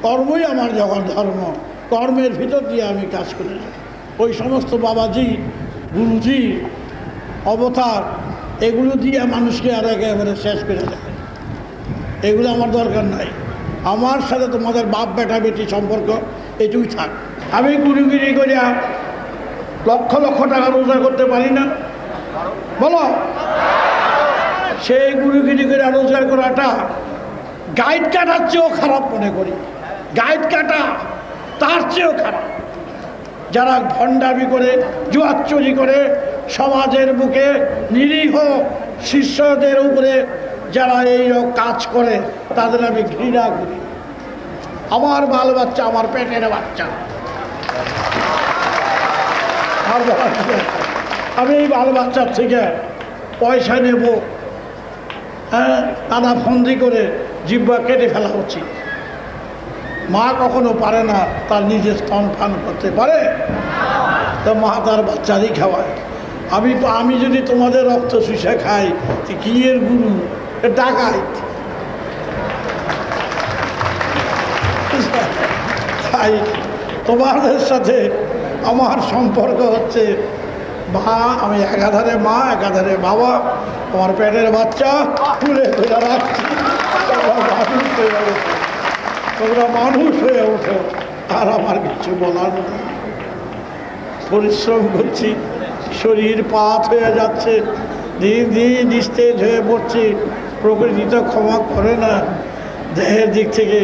কর্মই আমার জগৎ ধর্ম, কর্মের ভিতর দিয়ে আমি কাজ করে যাই। ওই সমস্ত বাবাজি গুরুজি অবতার এগুলো দিয়ে মানুষকে আর একেবারে শেষ করে দেয়, এগুলো আমার দরকার নাই। আমার সাথে তোমাদের বাপ বেটা বেটি সম্পর্ক এটুকুই থাক। আমি গুরুগিরি করিয়া লক্ষ লক্ষ টাকা রোজগার করতে পারি না, বলো? সেই গুরুগিরি করে রোজগার করাটা গাইড কাটার চেয়েও খারাপ মনে করি। গাইড কাটা তার চেয়েও খারাপ। যারা ভণ্ডামি করে, জুয়ার চুরি করে, সমাজের বুকে নিরীহ শিষ্যদের উপরে যারা এই কাজ করে তাদের আমি ঘৃণা করি। আমার বাল বাচ্চা, আমার পেটের বাচ্চা, আমি এই বাল বাচ্চার থেকে পয়সা নেব, হ্যাঁ, দাদা ফন্দি করে জিহ্বা কেটে ফেলা উচিত। মা কখনো পারে না তার নিজের স্তন পান করতে পারে, তো মা তার বাচ্চারই খাওয়ায়। আমি যদি তোমাদের রক্ত শুষে খাই, কি এর গুরু? ডাকাইত। তাই তোমাদের সাথে আমার সম্পর্ক হচ্ছে মা, আমি একাধারে মা একাধারে বাবা, তোমার পেটের বাচ্চা তুলে ধরে রাখছি। তোমরা মানুষ হয়ে ওঠো, আর আমার কিছু বলার নেই। পরিশ্রম করছি, শরীর পাত হয়ে যাচ্ছে, দিন দিন নিস্তেজ হয়ে পড়ছি। প্রকৃতি তো ক্ষমা করে না দেহের দিক থেকে।